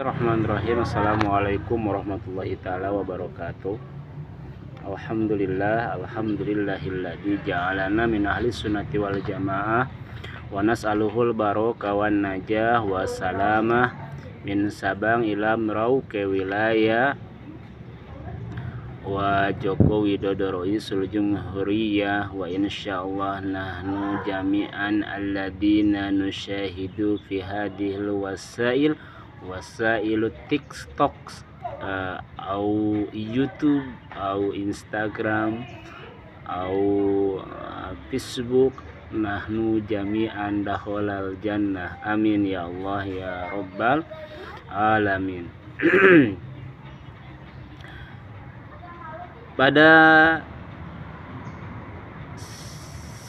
Bismillahirrahmanirrahim. Assalamualaikum warahmatullahi taala wabarakatuh. Alhamdulillahilladzi ja'alana min ahli sunnati wal jamaah wa nas'aluhul barokah wan najah wa salamah min Sabang ila Merauke wilayah wa Joko Widodo Ra'isul Jumhuriyah wa insyaallah nahnu jami'an alladzina nusyahidu fi hadhil wasailu TikTok au YouTube au Instagram au Facebook nahnu jami'an dakhalal jannah amin ya Allah ya rabbal alamin. Pada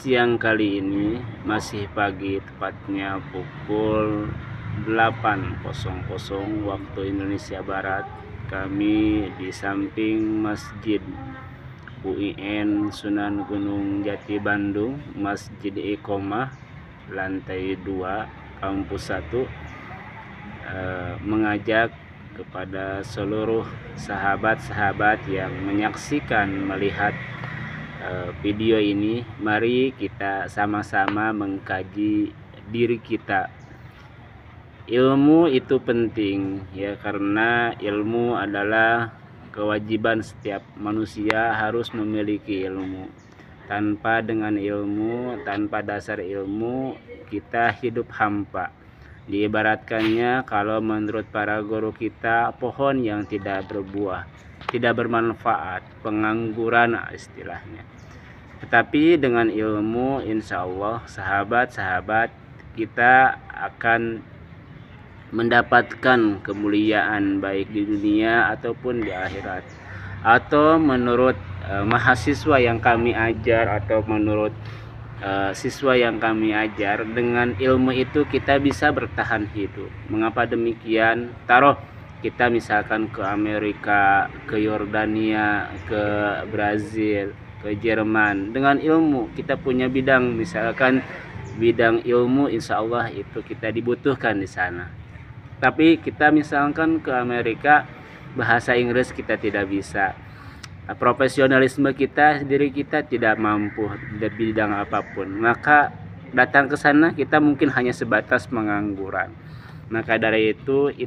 siang kali ini masih pagi, tepatnya pukul 8.00 waktu Indonesia Barat, kami di samping Masjid UIN Sunan Gunung Jati Bandung, Masjid Iqomah lantai 2 kampus 1, mengajak kepada seluruh sahabat-sahabat yang menyaksikan melihat video ini, mari kita sama-sama mengkaji diri kita. Ilmu itu penting ya, karena ilmu adalah kewajiban setiap manusia harus memiliki ilmu. Tanpa dengan ilmu, tanpa dasar ilmu, kita hidup hampa. Diibaratkannya kalau menurut para guru kita, pohon yang tidak berbuah, tidak bermanfaat, pengangguran istilahnya. Tetapi dengan ilmu, insya Allah sahabat-sahabat kita akan mendapatkan kemuliaan baik di dunia ataupun di akhirat. Atau menurut mahasiswa yang kami ajar, atau menurut siswa yang kami ajar, dengan ilmu itu kita bisa bertahan hidup. Mengapa demikian? Taruh kita misalkan ke Amerika, ke Yordania, ke Brazil, ke Jerman, dengan ilmu kita punya bidang, misalkan bidang ilmu, insya Allah itu kita dibutuhkan di sana. Tapi kita misalkan ke Amerika, bahasa Inggris kita tidak bisa, profesionalisme kita, diri kita tidak mampu di bidang apapun, maka datang ke sana kita mungkin hanya sebatas pengangguran. Maka dari itu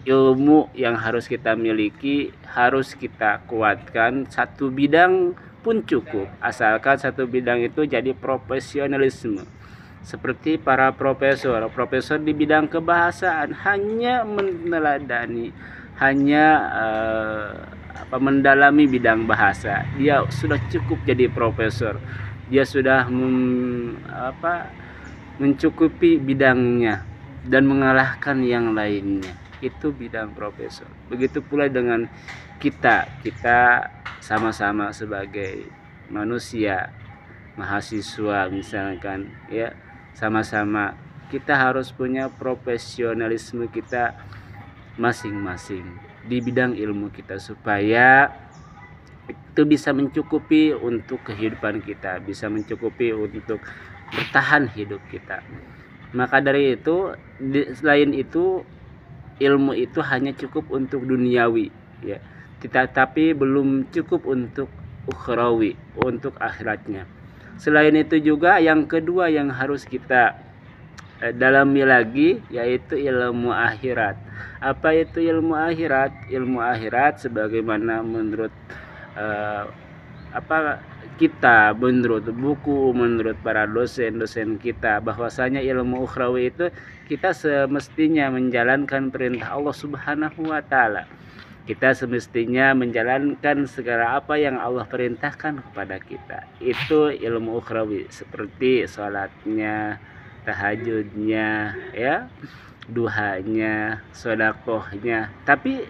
ilmu yang harus kita miliki, harus kita kuatkan. Satu bidang pun cukup, asalkan satu bidang itu jadi profesionalisme. Seperti para profesor di bidang kebahasaan hanya meneladani, hanya mendalami bidang bahasa, dia sudah cukup jadi profesor. Dia sudah mencukupi bidangnya dan mengalahkan yang lainnya. Itu bidang profesor. Begitu pula dengan kita sama-sama sebagai manusia, mahasiswa misalkan ya, sama-sama kita harus punya profesionalisme kita masing-masing di bidang ilmu kita, supaya itu bisa mencukupi untuk kehidupan kita, bisa mencukupi untuk bertahan hidup kita. Maka dari itu, selain itu, ilmu itu hanya cukup untuk duniawi ya, tetapi belum cukup untuk ukhrawi, untuk akhiratnya. Selain itu juga yang kedua yang harus kita dalami lagi, yaitu ilmu akhirat. Apa itu ilmu akhirat? Ilmu akhirat sebagaimana menurut kita, menurut buku, menurut para dosen-dosen kita, bahwasanya ilmu ukhrawi itu kita semestinya menjalankan perintah Allah Subhanahu wa taala. Kita semestinya menjalankan segala apa yang Allah perintahkan kepada kita. Itu ilmu ukhrawi, seperti sholatnya, tahajudnya, ya, duhanya, sodakohnya. Tapi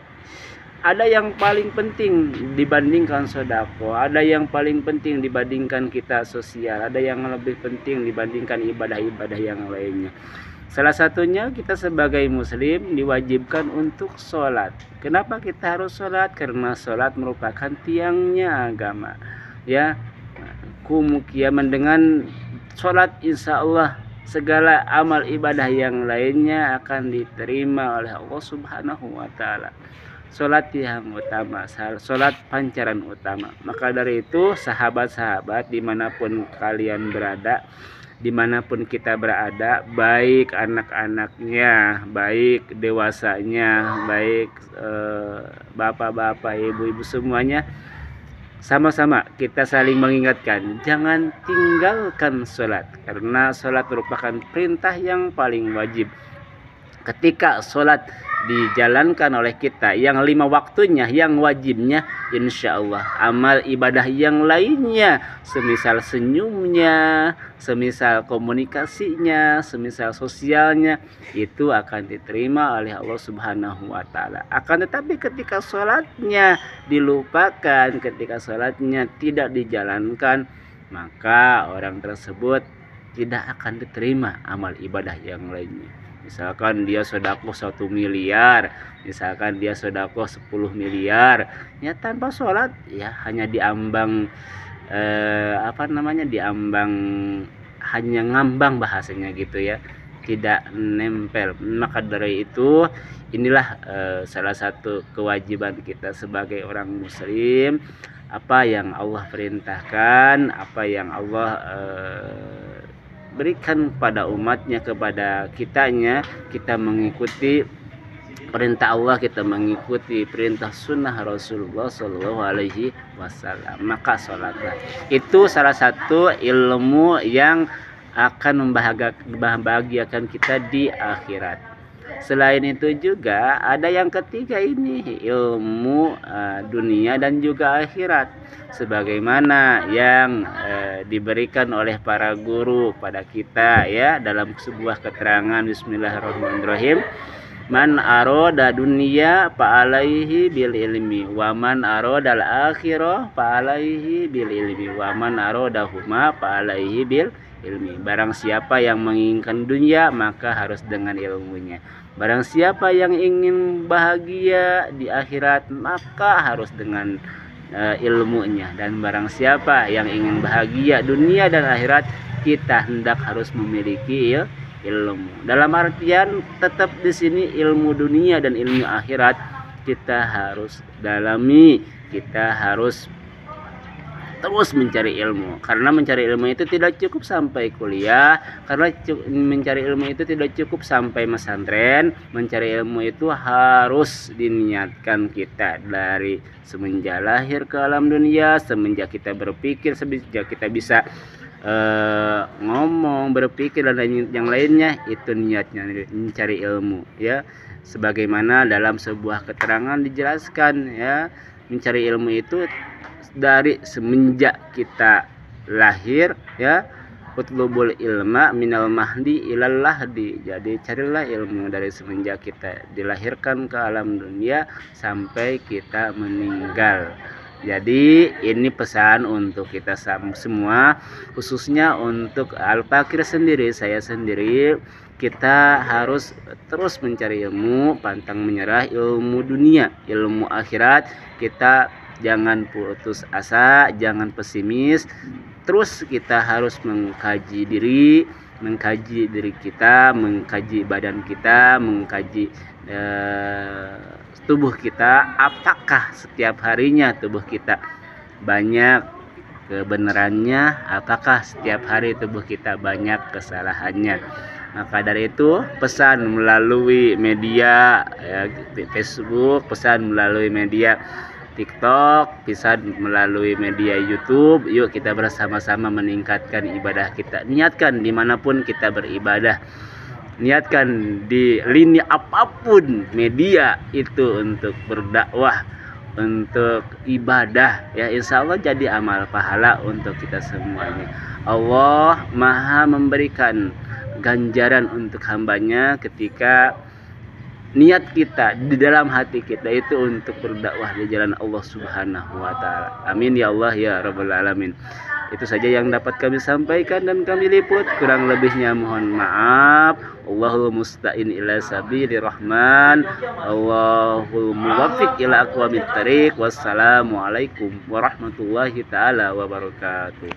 ada yang paling penting dibandingkan sodako, ada yang paling penting dibandingkan kita sosial, ada yang lebih penting dibandingkan ibadah-ibadah yang lainnya. Salah satunya kita sebagai muslim diwajibkan untuk sholat. Kenapa kita harus sholat? Karena sholat merupakan tiangnya agama ya. Kumukiaman, dengan sholat insya Allah segala amal ibadah yang lainnya akan diterima oleh Allah Subhanahu wa taala. Salat yang utama, salat pancaran utama. Maka dari itu sahabat-sahabat dimanapun kalian berada, dimanapun kita berada, baik anak-anaknya, baik dewasanya, baik bapak-bapak, ibu-ibu, semuanya sama-sama kita saling mengingatkan, jangan tinggalkan sholat, karena sholat merupakan perintah yang paling wajib. Ketika sholat dijalankan oleh kita yang 5 waktunya, yang wajibnya, insya Allah amal ibadah yang lainnya, semisal senyumnya, semisal komunikasinya, semisal sosialnya, itu akan diterima oleh Allah Subhanahu wa taala. Akan tetapi ketika sholatnya dilupakan, ketika sholatnya tidak dijalankan, maka orang tersebut tidak akan diterima amal ibadah yang lainnya. Misalkan dia sedekah 1 miliar, misalkan dia sedekah 10 miliar, ya tanpa sholat, ya hanya diambang diambang, hanya ngambang bahasanya gitu ya, tidak nempel. Maka dari itu inilah salah satu kewajiban kita sebagai orang muslim, apa yang Allah perintahkan, apa yang Allah berikan kepada umatnya, kepada kitanya, kita mengikuti perintah Allah, kita mengikuti perintah sunnah Rasulullah Shallallahu Alaihi Wasallam. Maka sholatlah itu salah satu ilmu yang akan membahagiakan kita di akhirat. Selain itu juga ada yang ketiga, ini ilmu dunia dan juga akhirat, sebagaimana yang diberikan oleh para guru pada kita ya, dalam sebuah keterangan bismillahirrahmanirrahim, man aroda dunia fa'alaihi bil ilmi wa man aroda al akhirah fa'alaihi bil ilmi wa man aroda huma fa'alaihi bil ilmi. Barang siapa yang menginginkan dunia, maka harus dengan ilmunya. Barang siapa yang ingin bahagia di akhirat, maka harus dengan ilmunya. Dan barang siapa yang ingin bahagia dunia dan akhirat, kita hendak harus memiliki ilmu. Dalam artian tetap di sini ilmu dunia dan ilmu akhirat kita harus dalami, kita harus terus mencari ilmu, karena mencari ilmu itu tidak cukup sampai kuliah, karena mencari ilmu itu tidak cukup sampai pesantren. Mencari ilmu itu harus diniatkan kita dari semenjak lahir ke alam dunia, semenjak kita berpikir, semenjak kita bisa ngomong, berpikir dan yang lainnya, itu niatnya mencari ilmu ya. Sebagaimana dalam sebuah keterangan dijelaskan ya, mencari ilmu itu dari semenjak kita lahir ya, utlubul ilma minal mahdi ilal lahdi. Jadi carilah ilmu dari semenjak kita dilahirkan ke alam dunia sampai kita meninggal. Jadi ini pesan untuk kita semua, khususnya untuk Al-Fakir sendiri, saya sendiri. Kita harus terus mencari ilmu, pantang menyerah ilmu dunia, ilmu akhirat. Kita jangan putus asa, jangan pesimis. Terus kita harus mengkaji diri kita, mengkaji badan kita, mengkaji tubuh kita. Apakah setiap harinya tubuh kita banyak kebenarannya? Apakah setiap hari tubuh kita banyak kesalahannya? Maka dari itu pesan melalui media Facebook, pesan melalui media TikTok, bisa melalui media YouTube. Yuk kita bersama-sama meningkatkan ibadah kita. Niatkan dimanapun kita beribadah, niatkan di lini apapun media itu untuk berdakwah, untuk ibadah ya, insya Allah jadi amal pahala untuk kita semuanya. Allah maha memberikan ganjaran untuk hambanya ketika niat kita di dalam hati kita itu untuk berdakwah di jalan Allah Subhanahu wa taala. Amin ya Allah ya rabbal alamin. Itu saja yang dapat kami sampaikan dan kami liput, kurang lebihnya mohon maaf. Allahul musta'in ila sabilir rahman, Allahul muwaffiq ila aqwamit thariq. Wassalamualaikum warahmatullahi taala wabarakatuh.